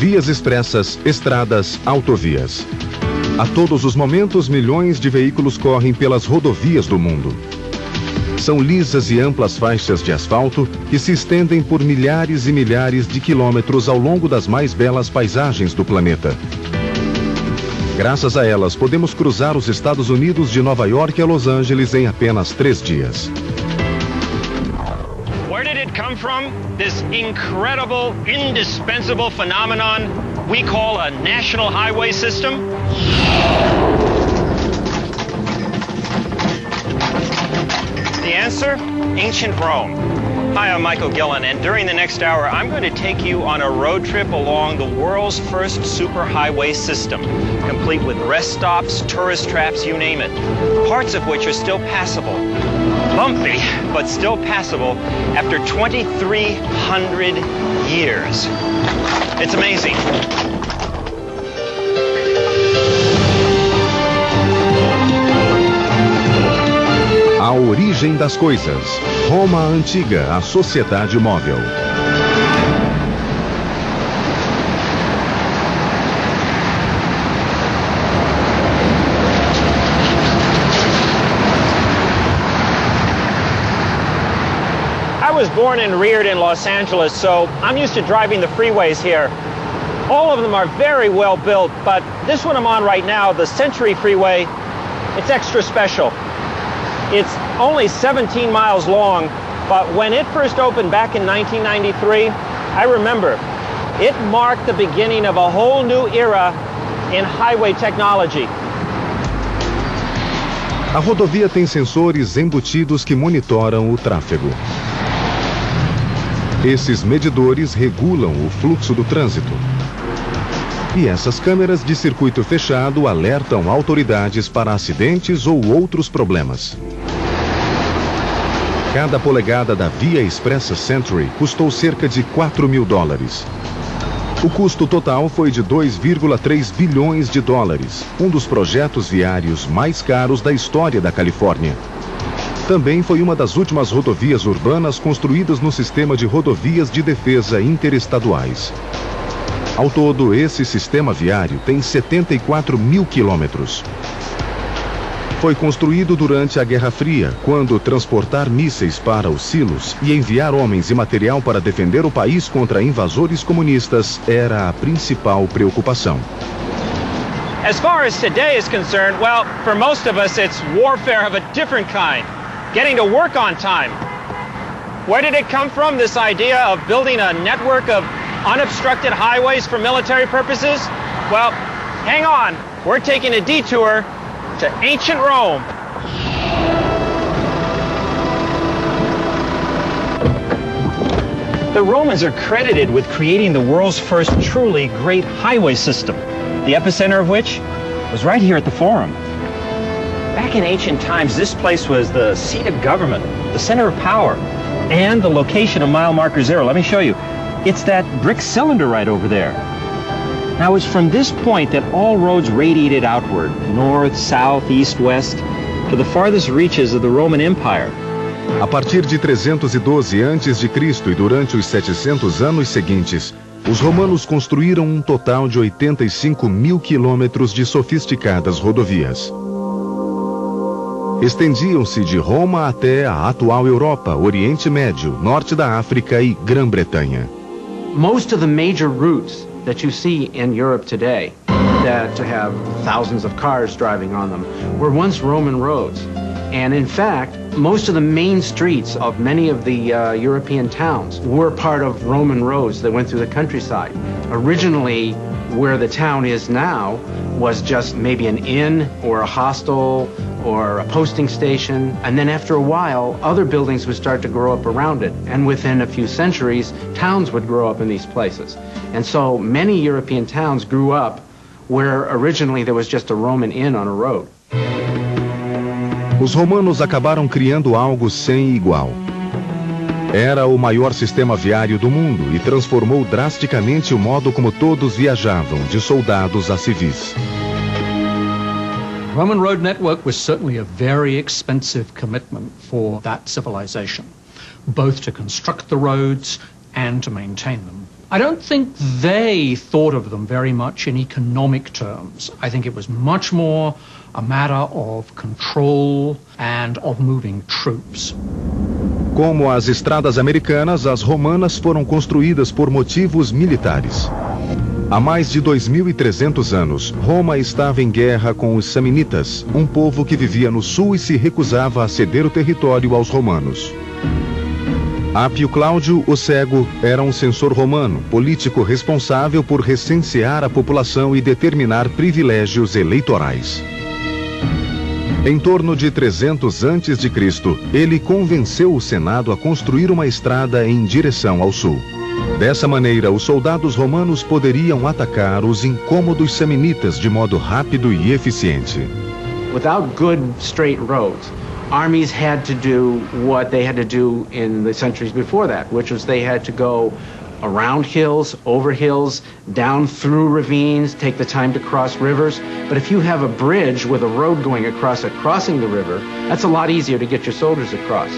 vias expressas, estradas, autovias. A todos os momentos, milhões de veículos correm pelas rodovias do mundo. São lisas e amplas faixas de asfalto que se estendem por milhares e milhares de quilômetros ao longo das mais belas paisagens do planeta. Graças a elas, podemos cruzar os Estados Unidos de Nova York a Los Angeles em apenas 3 dias. Where did it come from? This incredible, indispensable phenomenon we call a national highway system? The answer? Ancient Rome. Hi, I'm Michael Gillen, and during the next hour, I'm going to take you on a road trip along the world's first superhighway system, complete with rest stops, tourist traps, you name it, parts of which are still passable. Bumpy, but still passable after 2,300 years. It's amazing. A origem das coisas. Roma Antiga, a sociedade móvel. I was born and reared in Los Angeles, so I'm used to driving the freeways here. All of them are very well built, but this one I'm on right now, the Century Freeway, it's extra special. It's only 17 miles long, but when it first opened back in 1993, I remember it marked the beginning of a whole new era in highway technology. A rodovia tem sensores embutidos que monitoram o tráfego. Esses medidores regulam o fluxo do trânsito. E essas câmeras de circuito fechado alertam autoridades para acidentes ou outros problemas. Cada polegada da Via Expressa Century custou cerca de $4 mil. O custo total foi de 2,3 bilhões de dólares, um dos projetos viários mais caros da história da Califórnia. Também foi uma das últimas rodovias urbanas construídas no sistema de rodovias de defesa interestaduais. Ao todo, esse sistema viário tem 74 mil quilômetros. Foi construído durante a Guerra Fria, quando transportar mísseis para os silos e enviar homens e material para defender o país contra invasores comunistas era a principal preocupação. As far as today is concerned, well, for most of us it's warfare of a different kind. Getting to work on time. Where did it come from, this idea of building a network of unobstructed highways for military purposes? Well, hang on. We're taking a detour to ancient Rome. The Romans are credited with creating the world's first truly great highway system, the epicenter of which was right here at the Forum. Back in ancient times, this place was the seat of government, the center of power, and the location of mile marker 0. Let me show you. It's that brick cylinder right over there. Now, it's from this point that all roads radiated outward, north, south, east, west, to the farthest reaches of the Roman Empire. A partir de 312 a.C. e durante os 700 anos seguintes, os romanos construíram um total de 85 mil quilômetros de sofisticadas rodovias. Estendiam-se de Roma até a atual Europa, Oriente Médio, Norte da África e Grã-Bretanha. Most of the major routes that you see in Europe today that have thousands of cars driving on them were once Roman roads. And in fact, most of the main streets of many of the European towns were part of Roman roads that went through the countryside. Originally, where the town is now was just maybe an inn or a hostel or a posting station, and then after a while, other buildings would start to grow up around it, and within a few centuries, towns would grow up in these places. And so many European towns grew up where originally there was just a Roman inn on a road. Os romanos acabaram criando algo sem igual. Era o maior sistema viário do mundo e transformou drasticamente o modo como todos viajavam, de soldados a civis. Roman road network was certainly a very expensive commitment for that civilization, both to construct the roads and to maintain them. I don't think they thought of them very much in economic terms. I think it was much more a matter of control and of moving troops. Como as estradas americanas, as romanas foram construídas por motivos militares. Há mais de 2.300 anos, Roma estava em guerra com os samnitas, um povo que vivia no sul e se recusava a ceder o território aos romanos. Apio Cláudio, o Cego, era um censor romano, político responsável por recensear a população e determinar privilégios eleitorais. Em torno de 300 a.C., ele convenceu o Senado a construir uma estrada em direção ao sul. Dessa maneira, os soldados romanos poderiam atacar os incômodos samnitas de modo rápido e eficiente. Without good straight roads, armies had to do what they had to do in the centuries before that, which was they had to go around hills, over hills, down through ravines, take the time to cross rivers. But if you have a bridge with a road going across it, crossing the river, that's a lot easier to get your soldiers across.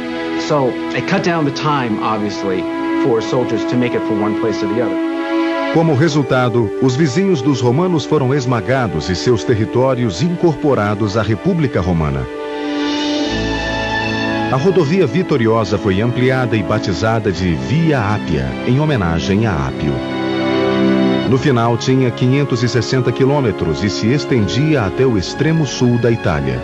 So it cut down the time, obviously, for soldiers to make it from one place to the other. Como resultado, os vizinhos dos romanos foram esmagados e seus territórios incorporados à República Romana. A rodovia vitoriosa foi ampliada e batizada de Via Ápia, em homenagem a Apio. No final, tinha 560 quilômetros e se estendia até o extremo sul da Itália.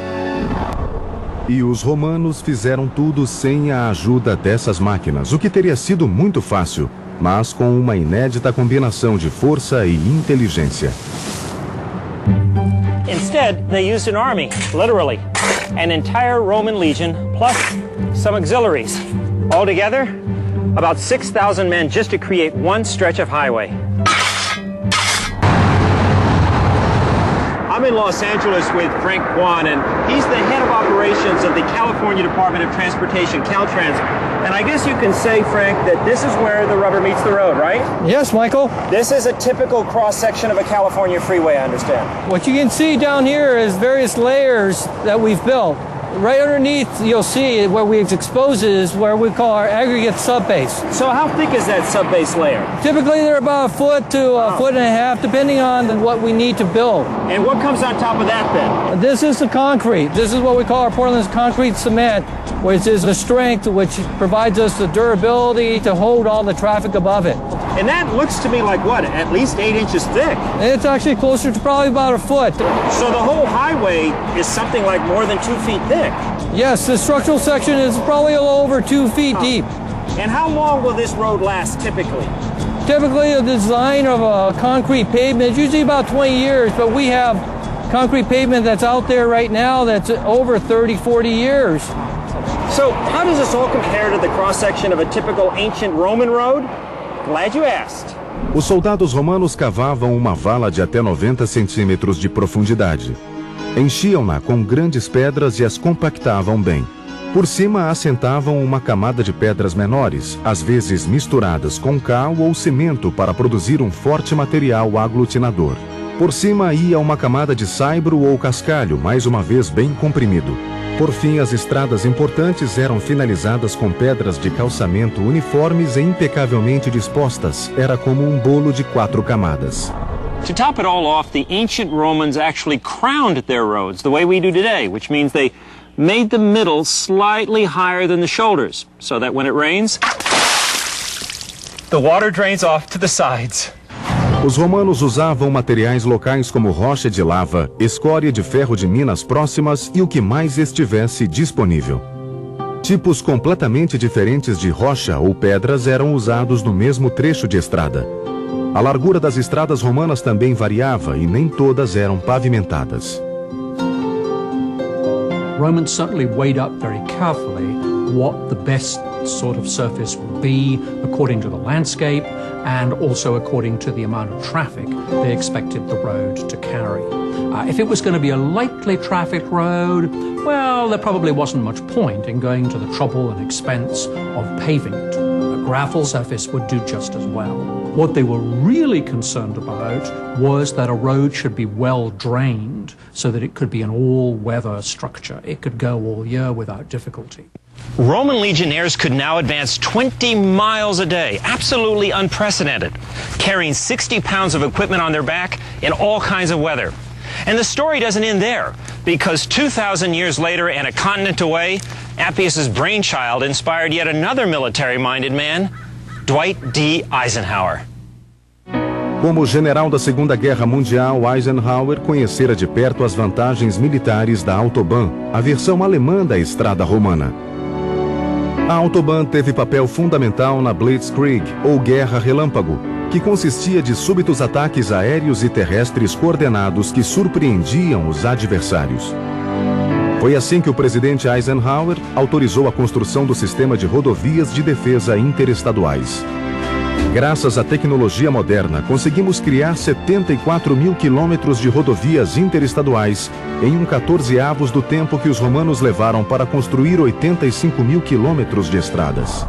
E os romanos fizeram tudo sem a ajuda dessas máquinas, o que teria sido muito fácil, mas com uma inédita combinação de força e inteligência. Instead, they used an army, literally. An entire Roman legion, plus some auxiliaries. Altogether, about 6,000 men just to create one stretch of highway. I'm in Los Angeles with Frank Kwan, and he's the head of operations of the California Department of Transportation, Caltrans. And I guess you can say, Frank, that this is where the rubber meets the road, right? Yes, Michael. This is a typical cross-section of a California freeway, I understand. What you can see down here is various layers that we've built. Right underneath, you'll see where we've exposed it is where we call our aggregate subbase. So how thick is that subbase layer? Typically, they're about a foot to a foot and a half, depending on what we need to build. And what comes on top of that then? This is the concrete. This is what we call our Portland's concrete cement, which is the strength which provides us the durability to hold all the traffic above it. And that looks to me like what, at least 8 inches thick? It's actually closer to probably about a foot. So the whole highway is something like more than 2 feet thick? Yes, the structural section is probably a little over 2 feet deep. And how long will this road last typically? Typically, the design of a concrete pavement is usually about 20 years, but we have concrete pavement that's out there right now that's over 30, 40 years. So how does this all compare to the cross-section of a typical ancient Roman road? Glad you asked. Os soldados romanos cavavam uma vala de até 90 centímetros de profundidade. Enchiam-na com grandes pedras e as compactavam bem. Por cima assentavam uma camada de pedras menores, às vezes misturadas com cal ou cimento para produzir um forte material aglutinador. Por cima ia uma camada de saibro ou cascalho, mais uma vez bem comprimido. Por fim, as estradas importantes eram finalizadas com pedras de calçamento uniformes e impecavelmente dispostas. Era como um bolo de 4 camadas. To top it all off, the ancient Romans actually crowned their roads the way we do today, which means they made the middle slightly higher than the shoulders, so that when it rains, the water drains off to the sides. Os romanos usavam materiais locais como rocha de lava, escória de ferro de minas próximas e o que mais estivesse disponível. Tipos completamente diferentes de rocha ou pedras eram usados no mesmo trecho de estrada. A largura das estradas romanas também variava e nem todas eram pavimentadas. Romans certainly weighed up very carefully what the best sort of surface would be according to the landscape and also according to the amount of traffic they expected the road to carry. If it was going to be a lightly trafficked road, well, there probably wasn't much point in going to the trouble and expense of paving it. A gravel surface would do just as well. What they were really concerned about was that a road should be well drained so that it could be an all-weather structure. It could go all year without difficulty. Roman legionnaires could now advance 20 miles a day, absolutely unprecedented, carrying 60 pounds of equipment on their back in all kinds of weather. And the story doesn't end there, because 2,000 years later and a continent away, Appius's brainchild inspired yet another military-minded man, Dwight D. Eisenhower. Como general da Segunda Guerra Mundial, Eisenhower conhecera de perto as vantagens militares da Autobahn, a versão alemã da estrada romana. A Autobahn teve papel fundamental na Blitzkrieg, ou Guerra Relâmpago, que consistia de súbitos ataques aéreos e terrestres coordenados que surpreendiam os adversários. Foi assim que o presidente Eisenhower autorizou a construção do sistema de rodovias de defesa interestaduais. Graças à tecnologia moderna, conseguimos criar 74 mil quilômetros de rodovias interestaduais em 1/14 do tempo que os romanos levaram para construir 85 mil quilômetros de estradas.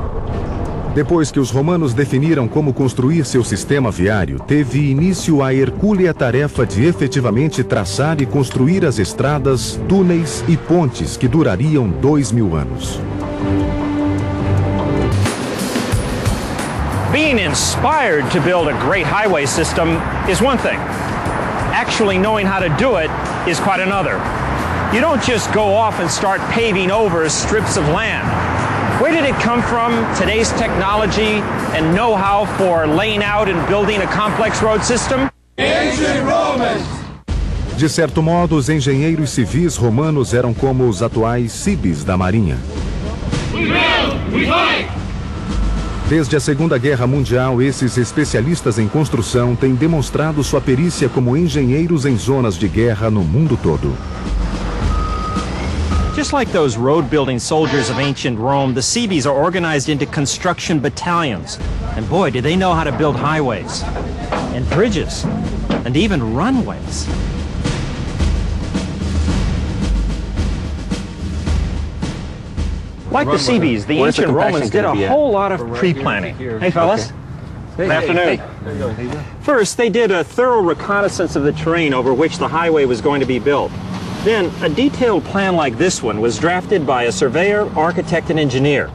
Depois que os romanos definiram como construir seu sistema viário, teve início a hercúlea tarefa de efetivamente traçar e construir as estradas, túneis e pontes que durariam 2.000 anos. Being inspired to build a great highway system is one thing. Actually knowing how to do it is quite another. You don't just go off and start paving over strips of land. Where did it come from, today's technology and know-how for laying out and building a complex road system? Ancient Romans! De certo modo, os engenheiros civis romanos eram como os atuais cibis da Marinha. We build, we fight! Desde a Segunda Guerra Mundial, esses especialistas em construção têm demonstrado sua perícia como engenheiros em zonas de guerra no mundo todo. Just like those road-building soldiers of ancient Rome, the civis are organized into construction battalions. And boy, do they know how to build highways, and bridges, and even runways. Like the civis, the ancient Romans did a whole lot of pre-planning. Hey, fellas. Good afternoon. First, they did a thorough reconnaissance of the terrain over which the highway was going to be built. Then, a detailed plan like this one was drafted by a surveyor, architect, and engineer.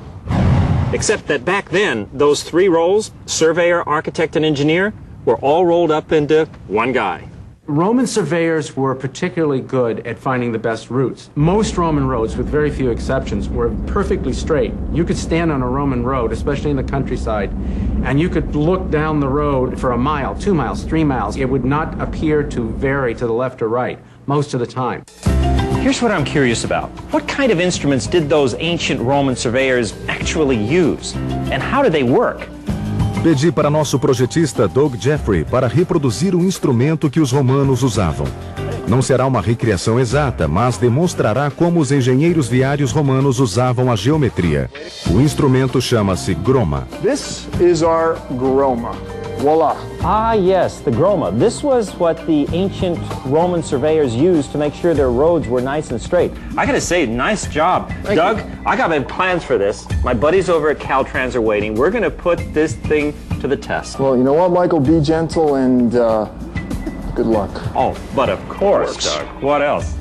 Except that back then, those three roles, surveyor, architect, and engineer, were all rolled up into one guy. Roman surveyors were particularly good at finding the best routes. Most Roman roads, with very few exceptions, were perfectly straight. You could stand on a Roman road, especially in the countryside, and you could look down the road for a mile, 2 miles, 3 miles. It would not appear to vary to the left or right most of the time. Here's what I'm curious about. What kind of instruments did those ancient Roman surveyors actually use? And how did they work? Pedi para nosso projetista Doug Jeffrey para reproduzir o instrumento que os romanos usavam. Não será uma recriação exata, mas demonstrará como os engenheiros viários romanos usavam a geometria. O instrumento chama-se groma. This is our groma. Voila. Ah, yes, the groma. This was what the ancient Roman surveyors used to make sure their roads were nice and straight. I gotta say, nice job. Doug, I got big plans for this. My buddies over at Caltrans are waiting. We're gonna put this thing to the test. Well, you know what, Michael? Be gentle and good luck. Oh, but of course, Doug. What else?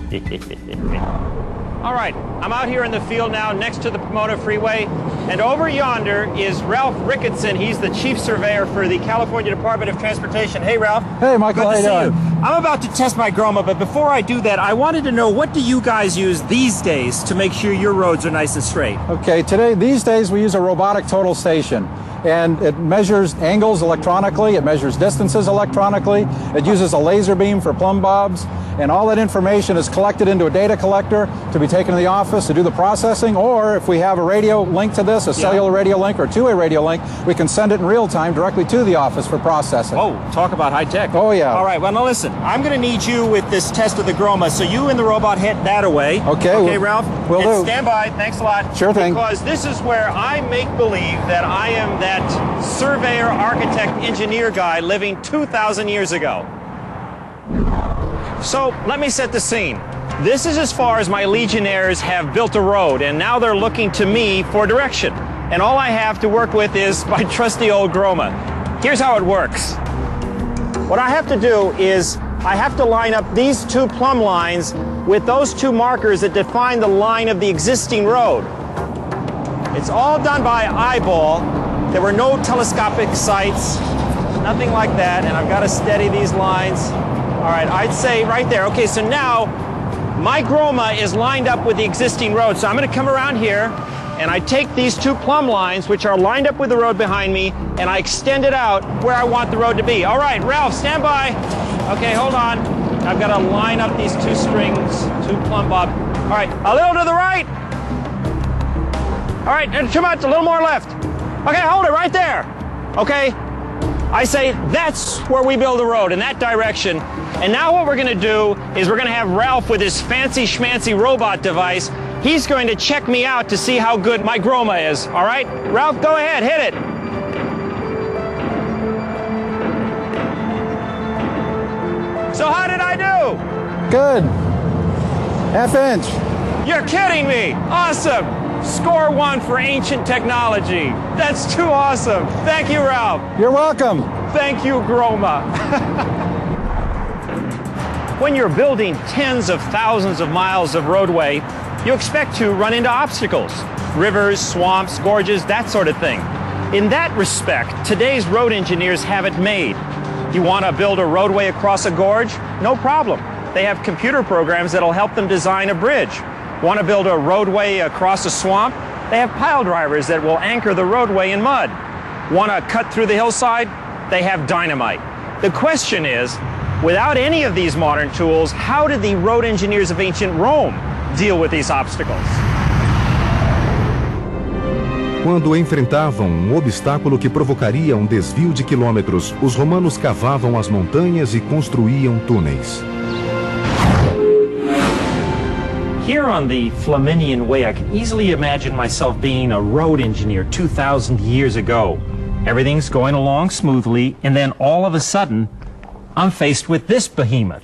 All right, I'm out here in the field now next to the Pomona Freeway, and over yonder is Ralph Ricketson. He's the chief surveyor for the California Department of Transportation. Hey, Ralph. Hey, Michael. Good to how see you you. doing? I'm about to test my groma, but before I do that, I wanted to know, what do you guys use these days to make sure your roads are nice and straight? Okay, these days we use a robotic total station, and it measures angles electronically, it measures distances electronically, it uses a laser beam for plumb bobs, and all that information is collected into a data collector to be taken to the office to do the processing, or if we have a radio link to this, a cellular radio link or two-way radio link, we can send it in real time directly to the office for processing. Oh, talk about high tech. Oh, yeah. All right, well, now listen, I'm going to need you with this test of the groma, so you and the robot head that away. Okay. Okay, Ralph? Will And do. stand by, thanks a lot. Sure thing. Because this is where I make believe that I am that surveyor, architect, engineer guy living 2,000 years ago. So, let me set the scene. This is as far as my legionnaires have built a road, and now they're looking to me for direction. And all I have to work with is my trusty old groma. Here's how it works. What I have to do is I have to line up these two plumb lines with those two markers that define the line of the existing road. It's all done by eyeball. There were no telescopic sights, nothing like that, and I've got to steady these lines. All right, I'd say right there. Okay, so now my Roma is lined up with the existing road, so I'm going to come around here, and I take these two plumb lines, which are lined up with the road behind me, and I extend it out where I want the road to be. All right, Ralph, stand by. Okay, hold on. I've got to line up these two strings, two plumb bob. All right, a little to the right. All right, and too much, a little more left. Okay, hold it right there. Okay, I say that's where we build the road, in that direction. And now what we're going to do is we're going to have Ralph with his fancy schmancy robot device. He's going to check me out to see how good my Roma is. All right, Ralph, go ahead, hit it. So how did I do? Good. Half inch. You're kidding me. Awesome. Score 1 for ancient technology. That's too awesome. Thank you, Ralph. You're welcome. Thank you, Roma. When you're building tens of thousands of miles of roadway, you expect to run into obstacles. Rivers, swamps, gorges, that sort of thing. In that respect, today's road engineers have it made. You want to build a roadway across a gorge? No problem. They have computer programs that'll help them design a bridge. Want to build a roadway across a swamp? They have pile drivers that will anchor the roadway in mud. Want to cut through the hillside? They have dynamite. The question is, without any of these modern tools, how did the road engineers of ancient Rome deal with these obstacles? Quando enfrentavam obstáculo que provocaria desvio de quilômetros, os romanos cavavam as montanhas e construíam túneis. Here on the Flaminian Way, I can easily imagine myself being a road engineer 2,000 years ago. Everything's going along smoothly, and then all of a sudden, I'm faced with this behemoth.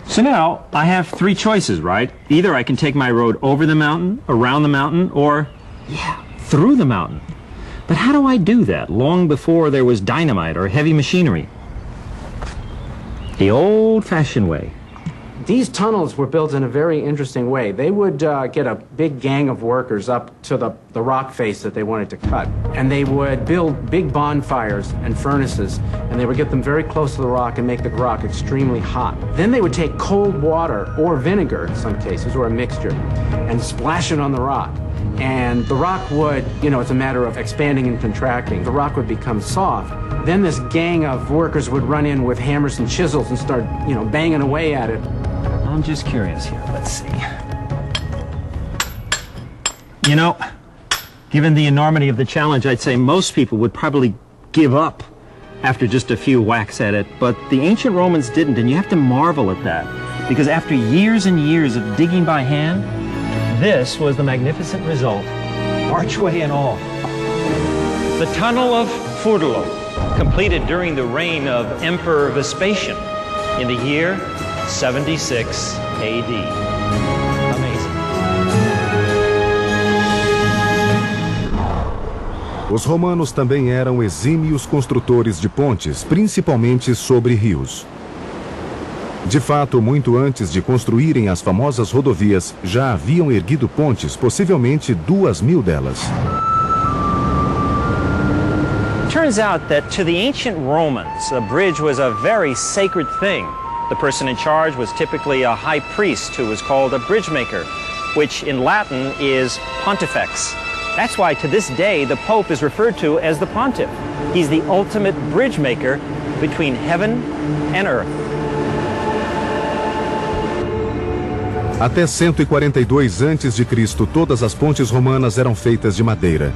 So now, I have 3 choices, right? Either I can take my road over the mountain, around the mountain, or, through the mountain. But how do I do that long before there was dynamite or heavy machinery? The old-fashioned way. These tunnels were built in a very interesting way. They would get a big gang of workers up to the rock face that they wanted to cut. And they would build big bonfires and furnaces, and they would get them very close to the rock and make the rock extremely hot. Then they would take cold water, or vinegar in some cases, or a mixture, and splash it on the rock. And the rock would, it's a matter of expanding and contracting. The rock would become soft. Then this gang of workers would run in with hammers and chisels and start, banging away at it. I'm just curious here. Let's see. Given the enormity of the challenge, I'd say most people would probably give up after just a few whacks at it. But the ancient Romans didn't, and you have to marvel at that. Because after years and years of digging by hand, this was the magnificent result, archway and all. The Tunnel of Furlo, completed during the reign of Emperor Vespasian in the year 76 AD. Amazing. Os romanos também eram exímios construtores de pontes, principalmente sobre rios. De fato, muito antes de construírem as famosas rodovias, já haviam erguido pontes, possivelmente 2.000 delas. Turns out that to the ancient Romans, a bridge was a very sacred thing. The person in charge was typically a high priest who was called a bridge maker, which in Latin is pontifex. That's why to this day the Pope is referred to as the pontiff. He's the ultimate bridge maker between heaven and earth. Até 142 a.C., todas as pontes romanas eram feitas de madeira.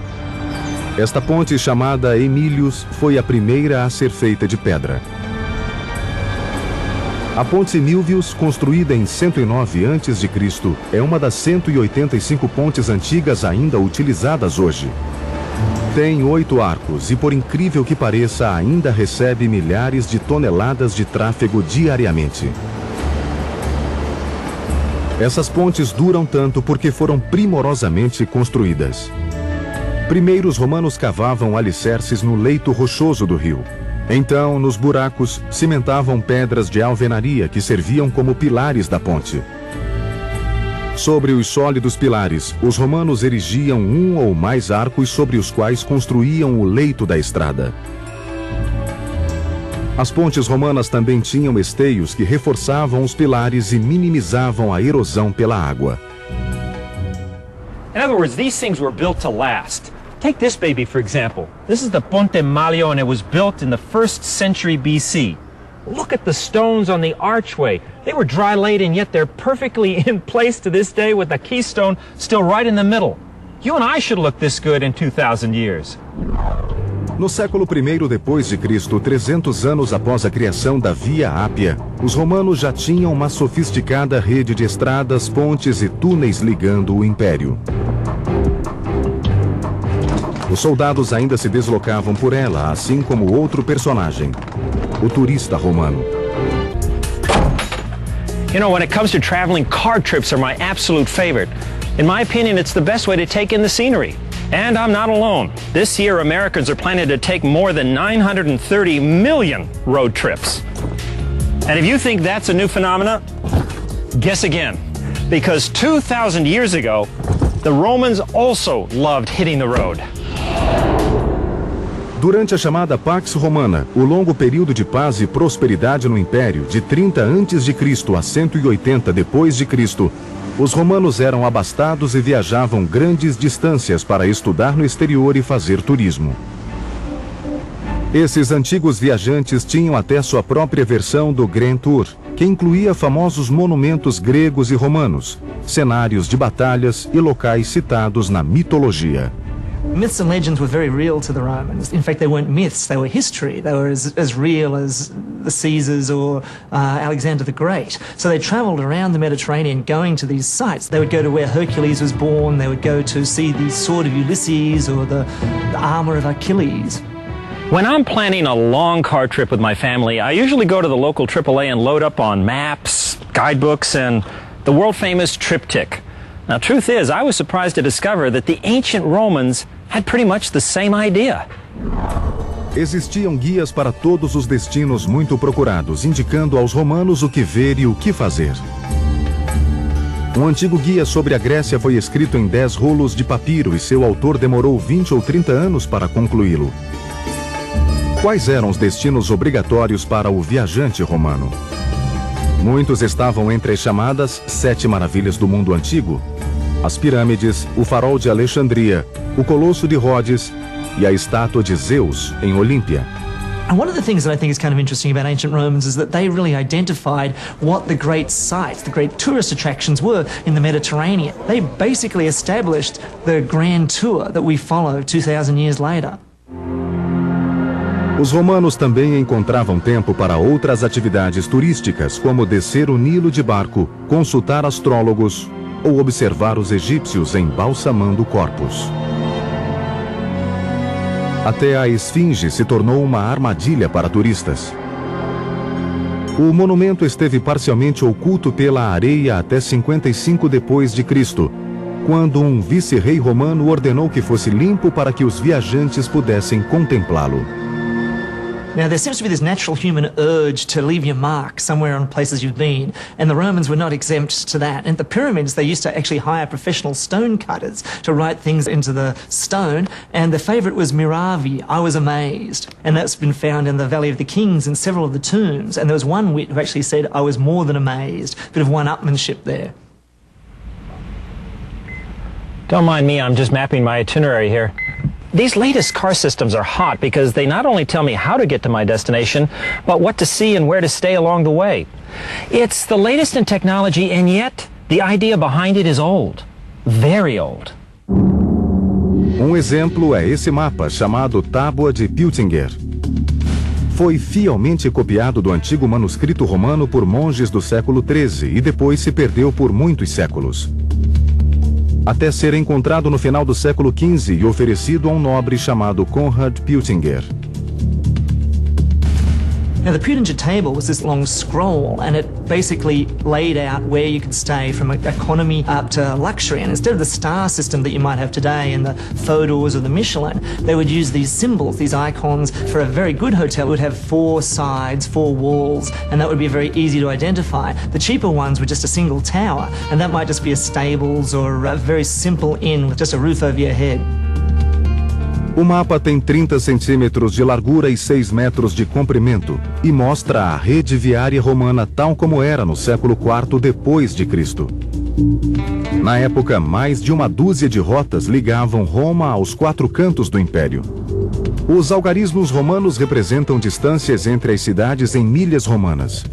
Esta ponte, chamada Emílius, foi a primeira a ser feita de pedra. A ponte Milvius, construída em 109 a.C., é uma das 185 pontes antigas ainda utilizadas hoje. Tem 8 arcos e, por incrível que pareça, ainda recebe milhares de toneladas de tráfego diariamente. Essas pontes duram tanto porque foram primorosamente construídas. Primeiro, os romanos cavavam alicerces no leito rochoso do rio. Então, nos buracos, cimentavam pedras de alvenaria que serviam como pilares da ponte. Sobre os sólidos pilares, os romanos erigiam um ou mais arcos sobre os quais construíam o leito da estrada. As pontes romanas também tinham esteios que reforçavam os pilares e minimizavam a erosão pela água. In other words, these things were built to last. Take this baby, for example. This is the Ponte Maglio, and it was built in the 1st century BC. Look at the stones on the archway. They were dry laid, and yet they're perfectly in place to this day with the keystone still right in the middle. You and I should look this good in 2,000 years. No século I depois de Cristo, 300 anos após a criação da Via Ápia, os romanos já tinham uma sofisticada rede de estradas, pontes e túneis ligando o império. Os soldados ainda se deslocavam por ela, assim como outro personagem, o turista romano. You know, when it comes to traveling, car trips are my absolute favorite. In my opinion, it's the best way to take in the scenery. And I'm not alone. This year, Americans are planning to take more than 930 million road trips. And if you think that's a new phenomenon, guess again. Because 2,000 years ago, the Romans also loved hitting the road. Durante a chamada Pax Romana, o longo período de paz e prosperidade no Império, de 30 a.C. a 180 d.C., os romanos eram abastados e viajavam grandes distâncias para estudar no exterior e fazer turismo. Esses antigos viajantes tinham até sua própria versão do Grand Tour, que incluía famosos monumentos gregos e romanos, cenários de batalhas e locais citados na mitologia. Myths and legends were very real to the Romans. In fact, they weren't myths, they were history. They were as real as the Caesars or Alexander the Great. So they traveled around the Mediterranean going to these sites. They would go to where Hercules was born, they would go to see the sword of Ulysses or the armor of Achilles. When I'm planning a long car trip with my family, I usually go to the local AAA and load up on maps, guidebooks, and the world-famous triptych. Now, truth is, I was surprised to discover that the ancient Romans had pretty much the same idea. Existiam guias para todos os destinos muito procurados, indicando aos romanos o que ver e o que fazer. Um antigo guia sobre a Grécia foi escrito em 10 rolos de papiro e seu autor demorou 20 ou 30 anos para concluí-lo. Quais eram os destinos obrigatórios para o viajante romano? Muitos estavam entre as chamadas 7 maravilhas do mundo antigo, as pirâmides, o farol de Alexandria, o colosso de Rhodes e a estátua de Zeus em Olímpia. And one of the things that I think is kind of interesting about ancient Romans is that they really identified what the great sites, the great tourist attractions were in the Mediterranean. They basically established the grand tour that we follow 2,000 years later. Os romanos também encontravam tempo para outras atividades turísticas, como descer o Nilo de barco, consultar astrólogos ou observar os egípcios embalsamando corpos. Até a Esfinge se tornou uma armadilha para turistas. O monumento esteve parcialmente oculto pela areia até 55 d.C., quando um vice-rei romano ordenou que fosse limpo para que os viajantes pudessem contemplá-lo. Now, there seems to be this natural human urge to leave your mark somewhere on places you've been, and the Romans were not exempt to that. And the pyramids, they used to actually hire professional stone cutters to write things into the stone, and the favourite was Miravi, I was amazed. And that's been found in the Valley of the Kings in several of the tombs, and there was one wit who actually said, I was more than amazed. Bit of one-upmanship there. Don't mind me, I'm just mapping my itinerary here. These latest car systems are hot because they not only tell me how to get to my destination, but what to see and where to stay along the way. It's the latest in technology, and yet the idea behind it is old. Very old. Um exemplo é esse mapa, chamado Tábua de Piltinger. Foi fielmente copiado do antigo manuscrito romano por monges do século XIII e depois se perdeu por muitos séculos, até ser encontrado no final do século XV e oferecido a um nobre chamado Conrad Piltinger. Now, the Pudinger table was this long scroll, and it basically laid out where you could stay from economy up to luxury. And instead of the star system that you might have today in the Fodors or the Michelin, they would use these symbols, these icons. For a very good hotel, it would have 4 sides, 4 walls, and that would be very easy to identify. The cheaper ones were just a single tower, and that might just be a stables or a very simple inn with just a roof over your head. O mapa tem 30 centímetros de largura e 6 metros de comprimento e mostra a rede viária romana tal como era no século IV depois de Cristo. Na época, mais de uma dúzia de rotas ligavam Roma aos 4 cantos do império. Os algarismos romanos representam distâncias entre as cidades em milhas romanas.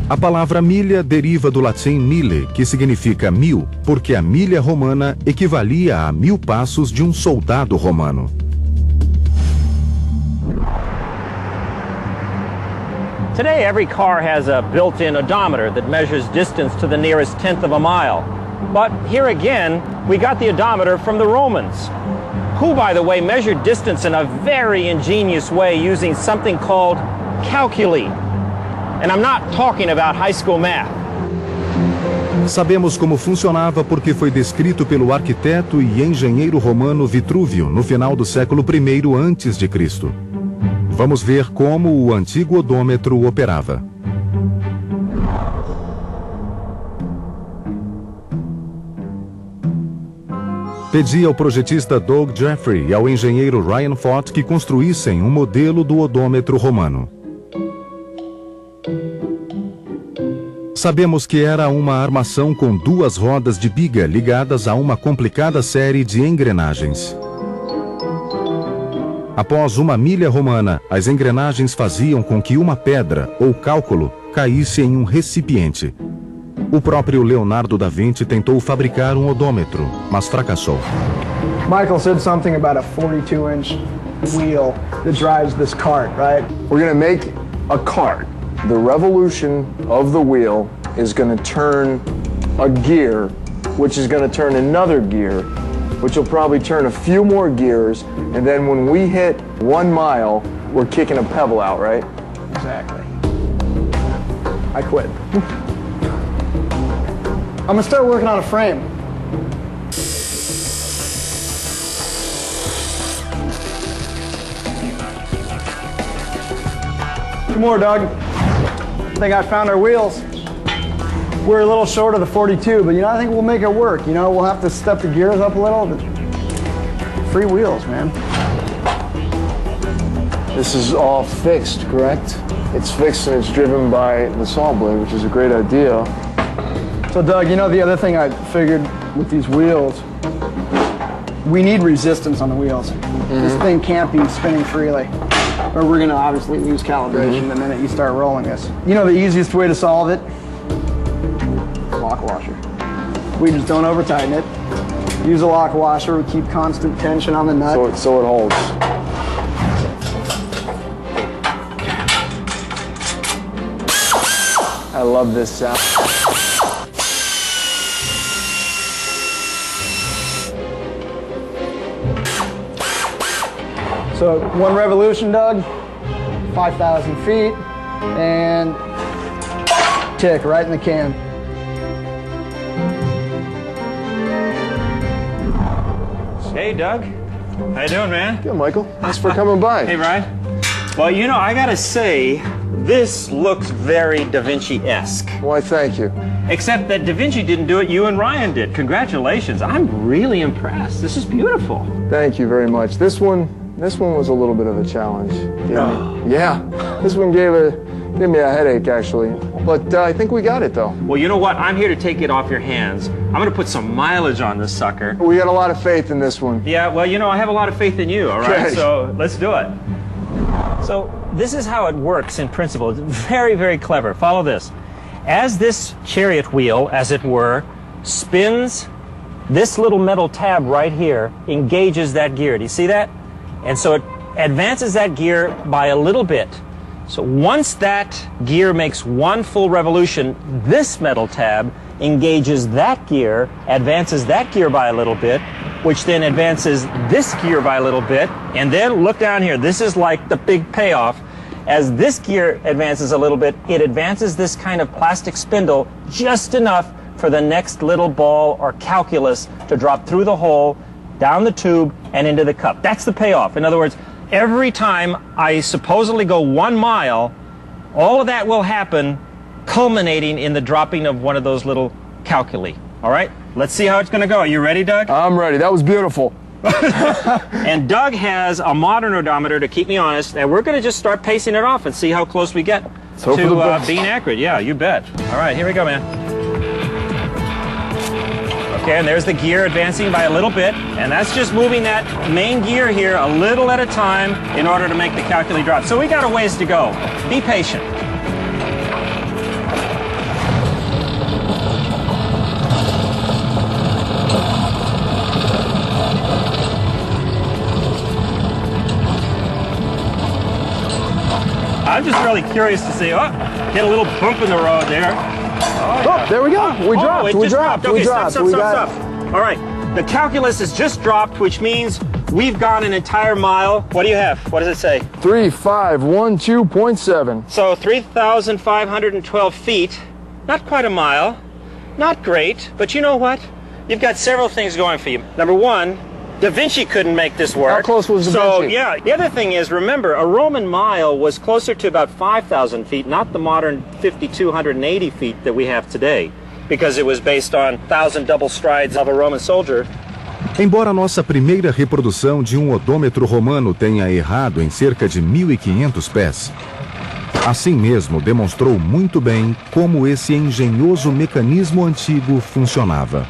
A palavra milha deriva do latim mille, que significa 1000, porque a milha romana equivalia a 1000 passos de um soldado romano. Today, every car has a built-in odometer that measures distance to the nearest tenth of a mile. But here again, we got the odometer from the Romans, who, by the way, measured distance in a very ingenious way using something called calculi. And I'm not talking about high school math. Sabemos como funcionava porque foi descrito pelo arquiteto e engenheiro romano Vitrúvio no final do século I a.C. Vamos ver como o antigo odômetro operava. Pedi ao projetista Doug Jeffrey e ao engenheiro Ryan Fott que construíssem um modelo do odômetro romano. Sabemos que era uma armação com 2 rodas de biga ligadas a uma complicada série de engrenagens. Após uma milha romana, as engrenagens faziam com que uma pedra, ou cálculo, caísse em um recipiente. O próprio Leonardo da Vinci tentou fabricar um odômetro, mas fracassou. Michael said something about a 42-inch wheel that drives this cart, right? We're going to make a cart. The revolution of the wheel is going to turn a gear, which is going to turn another gear, which will probably turn a few more gears, and then when we hit 1 mile, we're kicking a pebble out, right? Exactly. I quit. I'm gonna start working on a frame. Two more, Doug. I think I found our wheels. We're a little short of the 42, but I think we'll make it work. We'll have to step the gears up a little, but free wheels, man. This is all fixed, correct? It's fixed and it's driven by the saw blade, which is a great idea. So Doug, the other thing I figured with these wheels, we need resistance on the wheels. This thing can't be spinning freely, or we're gonna obviously lose calibration the minute you start rolling this. The easiest way to solve it? Lock washer. We just don't over tighten it. Use a lock washer, we keep constant tension on the nut. So it holds. I love this sound. So 1 revolution, Doug, 5,000 feet, and tick right in the can. Hey, Doug. How you doing, man? Good, Michael. Thanks for coming by. Hey, Ryan. Well, I gotta say, this looks very Da Vinci-esque. Why, thank you. Except that Da Vinci didn't do it, you and Ryan did. Congratulations. I'm really impressed. This is beautiful. Thank you very much. This one was a little bit of a challenge. Yeah. This one gave me a headache, actually. But I think we got it, though. Well, you know what? I'm here to take it off your hands. I'm going to put some mileage on this sucker. We got a lot of faith in this one. Yeah, well, I have a lot of faith in you, all right? Okay. So let's do it. So this is how it works in principle. It's very, very clever. Follow this. As this chariot wheel, as it were, spins, this little metal tab right here engages that gear. Do you see that? And so it advances that gear by a little bit. So once that gear makes 1 full revolution, this metal tab engages that gear, advances that gear by a little bit, which then advances this gear by a little bit, and then look down here. This is like the big payoff. as this gear advances a little bit, it advances this kind of plastic spindle just enough for the next little ball or calculus to drop through the hole, down the tube, and into the cup. That's the payoff. In other words, every time I supposedly go 1 mile, all of that will happen, culminating in the dropping of one of those little calculi. All right? Let's see how it's going to go. Are you ready, Doug? I'm ready. That was beautiful. And Doug has a modern odometer to keep me honest, and we're going to just start pacing it off and see how close we get to being accurate. Yeah, you bet. All right, here we go, man. Okay, and there's the gear advancing by a little bit, and that's just moving that main gear here a little at a time in order to make the calculi drop. So we got a ways to go. Be patient. I'm just really curious to see, get a little bump in the road there. Oh, there we go. We dropped. We dropped. Okay, stop. All right, the calculus has just dropped, which means we've gone an entire mile. What do you have? What does it say? 3512.7. So 3,512 feet. Not quite a mile. Not great, but you know what? You've got several things going for you. Number one, Da Vinci couldn't make this work. How close was Da Vinci? So, yeah, the other thing is, remember, a Roman mile was closer to about 5,000 feet, not the modern 5,280 feet that we have today, because it was based on 1,000 double strides of a Roman soldier. Embora nossa primeira reprodução de um odômetro romano tenha errado em cerca de 1.500 pés, assim mesmo demonstrou muito bem como esse engenhoso mecanismo antigo funcionava.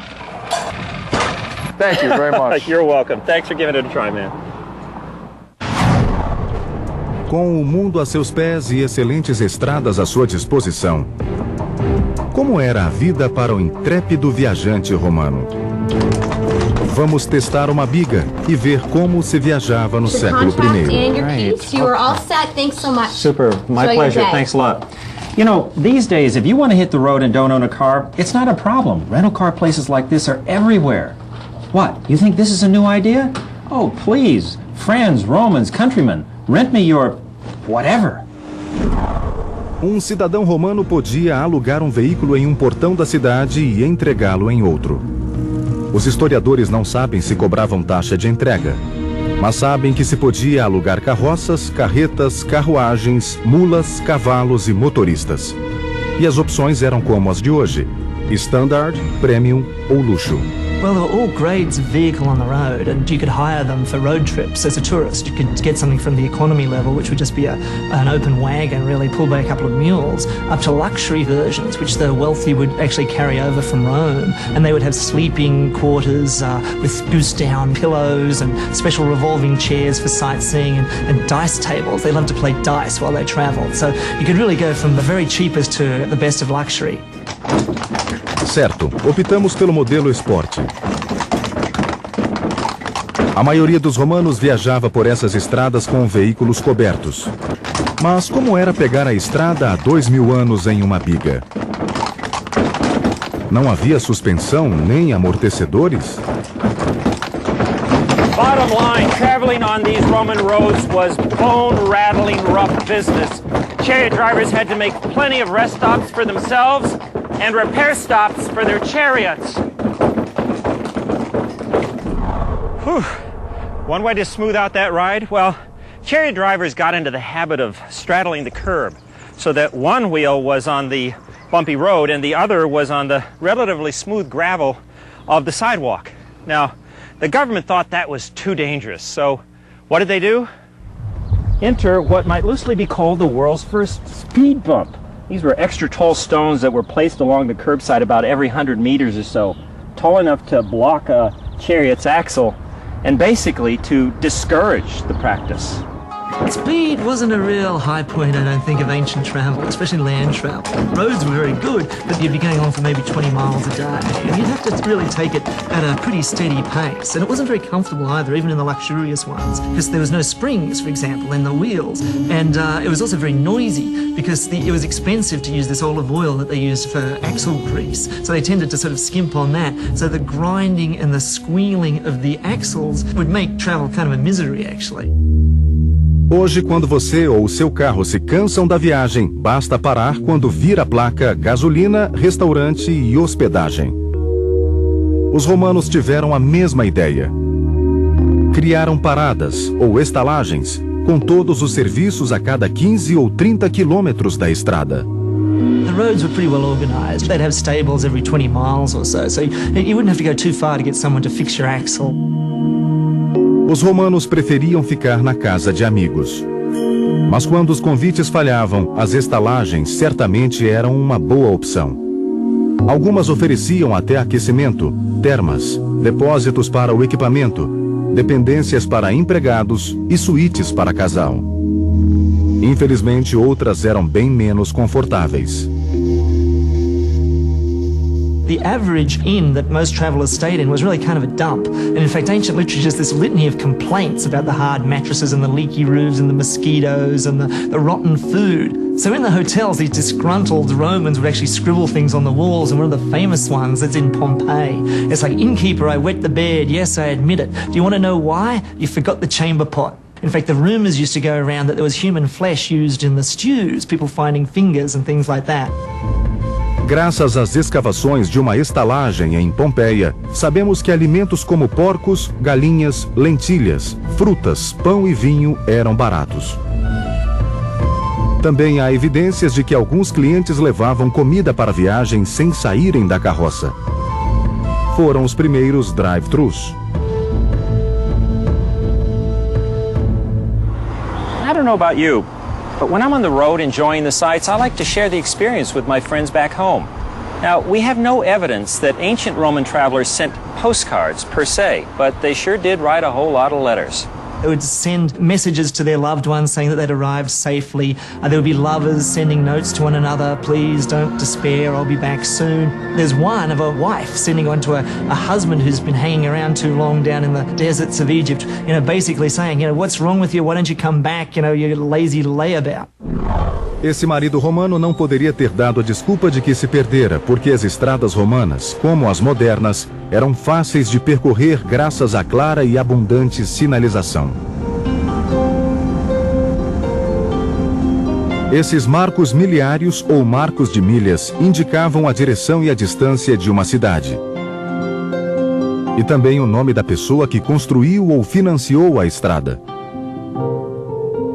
Thank you very much. You're welcome. Thanks for giving it a try, man. Com o mundo a seus pés e excelentes estradas à sua disposição, como era a vida para o intrépido viajante romano? Vamos testar uma biga e ver como se viajava no século I. You are all set. Thanks so much. Super. My pleasure. Thanks a lot. You know, these days, if you want to hit the road and don't own a car, it's not a problem. Rental car places like this are everywhere. What? You think this is a new idea? Oh, please. Friends, Romans, countrymen, rent me your whatever. Cidadão romano podia alugar veículo em portão da cidade e entregá-lo em outro. Os historiadores não sabem se cobravam taxa de entrega, mas sabem que se podia alugar carroças, carretas, carruagens, mulas, cavalos e motoristas. E as opções eram como as de hoje: Standard, Premium ou Luxo. Well, there were all grades of vehicle on the road, and you could hire them for road trips as a tourist. You could get something from the economy level, which would just be an open wagon, really, pulled by a couple of mules, up to luxury versions, which the wealthy would actually carry over from Rome. And they would have sleeping quarters with goose-down pillows and special revolving chairs for sightseeing and dice tables. They loved to play dice while they travelled. So you could really go from the very cheapest to the best of luxury. Certo, optamos pelo modelo esporte. A maioria dos romanos viajava por essas estradas com veículos cobertos. Mas como era pegar a estrada há 2.000 anos em uma biga? Não havia suspensão nem amortecedores? Bottom line, traveling on these Roman roads was bone-rattling rough business. Chariot drivers had to make plenty of rest stops for themselves and repair stops for their chariots. Whew. One way to smooth out that ride, well, chariot drivers got into the habit of straddling the curb so that one wheel was on the bumpy road and the other was on the relatively smooth gravel of the sidewalk. Now, the government thought that was too dangerous, so what did they do? Enter what might loosely be called the world's first speed bump. These were extra tall stones that were placed along the curbside about every 100 meters or so, tall enough to block a chariot's axle and basically to discourage the practice. Speed wasn't a real high point, I don't think, of ancient travel, especially land travel. Roads were very good, but you'd be going on for maybe 20 miles a day. And you'd have to really take it at a pretty steady pace. And it wasn't very comfortable either, even in the luxurious ones, because there was no springs, for example, in the wheels. And it was also very noisy, because it was expensive to use this olive oil that they used for axle grease. So they tended to sort of skimp on that. So the grinding and the squealing of the axles would make travel kind of a misery, actually. Hoje, quando você ou o seu carro se cansam da viagem, basta parar quando vir a placa gasolina, restaurante e hospedagem. Os romanos tiveram a mesma ideia. Criaram paradas ou estalagens com todos os serviços a cada 15 ou 30 quilômetros da estrada. The roads were pretty well organized. They'd have stables every 20 miles or so you wouldn't have to go too far to get someone to fix your axle. Os romanos preferiam ficar na casa de amigos. Mas quando os convites falhavam, as estalagens certamente eram uma boa opção. Algumas ofereciam até aquecimento, termas, depósitos para o equipamento, dependências para empregados e suítes para casal. Infelizmente, outras eram bem menos confortáveis. The average inn that most travellers stayed in was really kind of a dump. And in fact, ancient literature is this litany of complaints about the hard mattresses and the leaky roofs and the mosquitoes and the rotten food. So in the hotels, these disgruntled Romans would actually scribble things on the walls, and one of the famous ones that's in Pompeii. It's like, innkeeper, I wet the bed. Yes, I admit it. Do you want to know why? You forgot the chamber pot. In fact, the rumours used to go around that there was human flesh used in the stews, people finding fingers and things like that. Graças às escavações de uma estalagem em Pompeia, sabemos que alimentos como porcos, galinhas, lentilhas, frutas, pão e vinho eram baratos. Também há evidências de que alguns clientes levavam comida para a viagem sem saírem da carroça. Foram os primeiros drive-thrus. I don't know about you, but when I'm on the road enjoying the sights, I like to share the experience with my friends back home. Now, we have no evidence that ancient Roman travelers sent postcards per se, but they sure did write a whole lot of letters. They would send messages to their loved ones saying that they'd arrived safely. There would be lovers sending notes to one another, please don't despair, I'll be back soon. There's one of a wife sending one to a husband who's been hanging around too long down in the deserts of Egypt, basically saying, what's wrong with you, why don't you come back, you lazy layabout. Esse marido romano não poderia ter dado a desculpa de que se perdera, porque as estradas romanas, como as modernas, eram fáceis de percorrer graças à clara e abundante sinalização. Esses marcos miliários ou marcos de milhas indicavam a direção e a distância de uma cidade. E também o nome da pessoa que construiu ou financiou a estrada.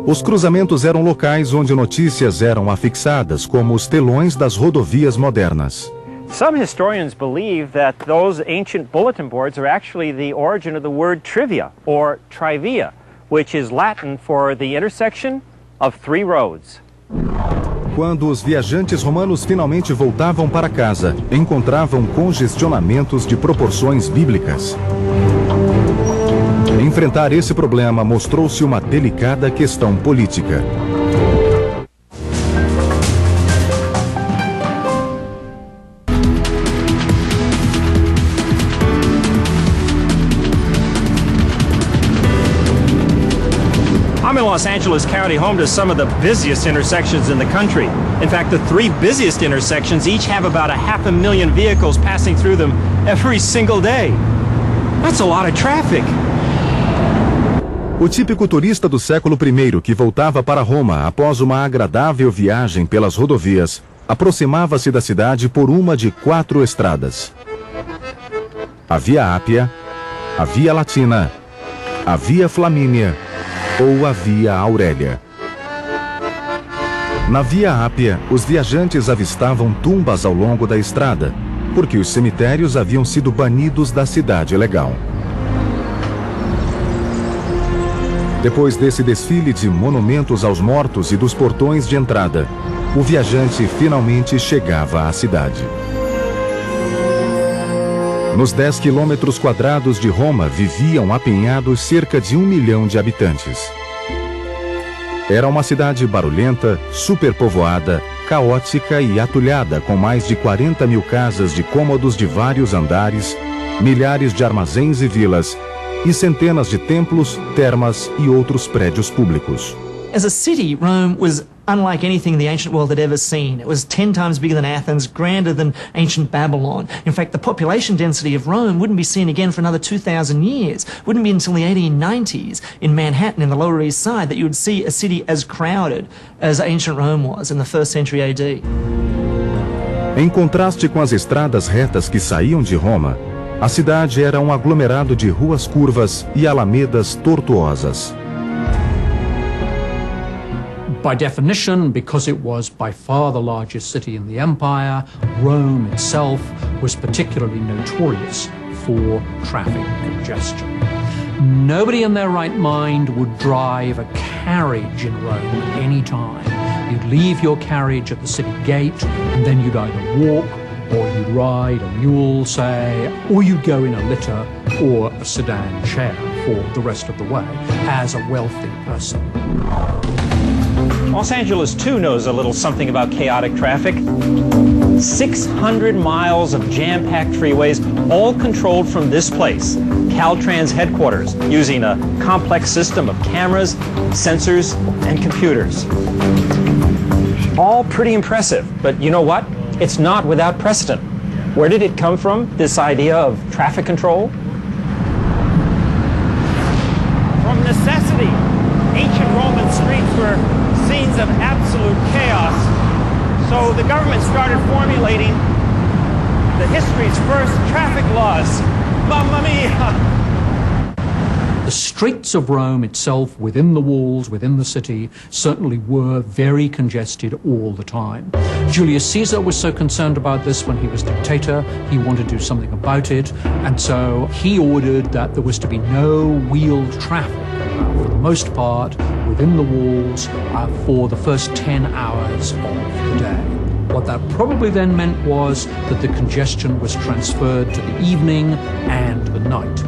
Os cruzamentos eram locais onde notícias eram afixadas, como os telões das rodovias modernas. Some historians believe that those ancient bulletin boards are actually the origin of the word trivia, or trivia, which is Latin for the intersection of three roads. Quando os viajantes romanos finalmente voltavam para casa, encontravam congestionamentos de proporções bíblicas. Enfrentar esse problema mostrou-se uma delicada questão política. I'm in Los Angeles County, home to some of the busiest intersections in the country. In fact, the three busiest intersections each have about 500,000 vehicles passing through them every single day. That's a lot of traffic. O típico turista do século I que voltava para Roma após uma agradável viagem pelas rodovias, aproximava-se da cidade por uma de 4 estradas. A Via Ápia, a Via Latina, a Via Flamínia ou a Via Aurélia. Na Via Ápia, os viajantes avistavam tumbas ao longo da estrada, porque os cemitérios haviam sido banidos da cidade legal. Depois desse desfile de monumentos aos mortos e dos portões de entrada, o viajante finalmente chegava à cidade. Nos 10 quilômetros quadrados de Roma viviam apinhados cerca de 1 milhão de habitantes. Era uma cidade barulhenta, superpovoada, caótica e atulhada, com mais de 40 mil casas de cômodos de vários andares, milhares de armazéns e vilas, e centenas de templos, termas e outros prédios públicos. As a city, Rome was unlike anything the ancient world had ever seen. It was 10 times bigger than Athens, grander than ancient Babylon. In fact, the population density of Rome wouldn't be seen again for another 2,000 years. It wouldn't be until the 1890s in Manhattan, in the Lower East Side, that you would see a city as crowded as ancient Rome was in the 1st century AD. Em contraste com as estradas retas que saíam de Roma, a cidade era um aglomerado de ruas curvas e alamedas tortuosas. By definition, because it was by far the largest city in the empire, Rome itself was particularly notorious for traffic congestion. Nobody in their right mind would drive a carriage in Rome at any time. You'd leave your carriage at the city gate, and then you'd either walk, or you'd ride a mule, say, or you'd go in a litter or a sedan chair for the rest of the way as a wealthy person. Los Angeles, too, knows a little something about chaotic traffic. 600 miles of jam-packed freeways, all controlled from this place, Caltrans headquarters, using a complex system of cameras, sensors, and computers. All pretty impressive, but you know what? It's not without precedent. Where did it come from, this idea of traffic control? From necessity. Ancient Roman streets were scenes of absolute chaos. So the government started formulating the history's first traffic laws. Mamma mia! The streets of Rome itself, within the walls, within the city, certainly were very congested all the time. Julius Caesar was so concerned about this when he was dictator, he wanted to do something about it, and so he ordered that there was to be no wheeled traffic, for the most part, within the walls for the first 10 hours of the day. What that probably then meant was that the congestion was transferred to the evening and the night.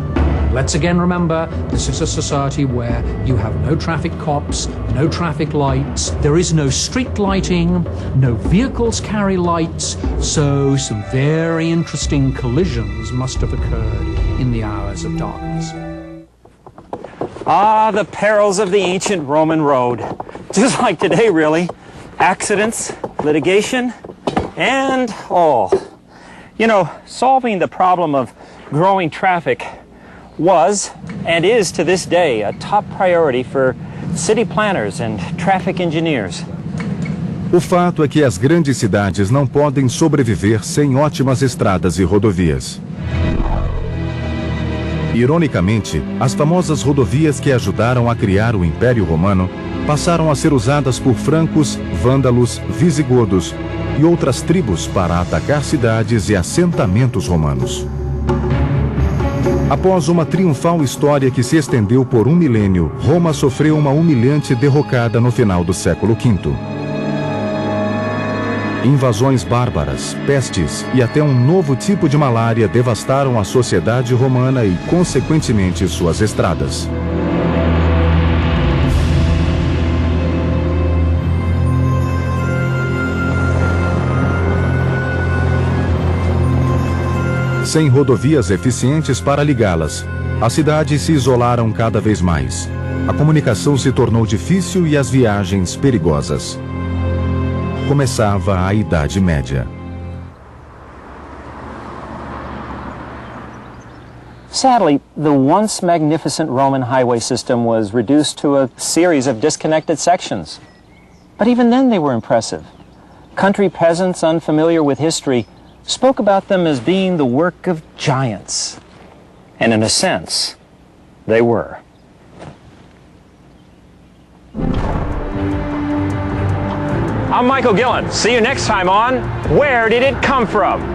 Let's again remember, this is a society where you have no traffic cops, no traffic lights, there is no street lighting, no vehicles carry lights, so some very interesting collisions must have occurred in the hours of darkness. Ah, the perils of the ancient Roman road. Just like today, really. Accidents, litigation, and all. You know, solving the problem of growing traffic was, and is to this day, a top priority for city planners and traffic engineers. O fato é que as grandes cidades não podem sobreviver sem ótimas estradas e rodovias. Ironicamente, as famosas rodovias que ajudaram a criar o Império Romano passaram a ser usadas por francos, vândalos, visigodos e outras tribos para atacar cidades e assentamentos romanos. Após uma triunfal história que se estendeu por um milênio, Roma sofreu uma humilhante derrocada no final do século V. Invasões bárbaras, pestes e até um novo tipo de malária devastaram a sociedade romana e, consequentemente, suas estradas. Sem rodovias eficientes para ligá-las, as cidades se isolaram cada vez mais. A comunicação se tornou difícil e as viagens perigosas. Começava a Idade Média. Sadly, the once magnificent Roman highway system was reduced to a series of disconnected sections. But even then they were impressive. Country peasants unfamiliar with history spoke about them as being the work of giants. And in a sense, they were. I'm Michael Gillen. See you next time on Where Did It Come From?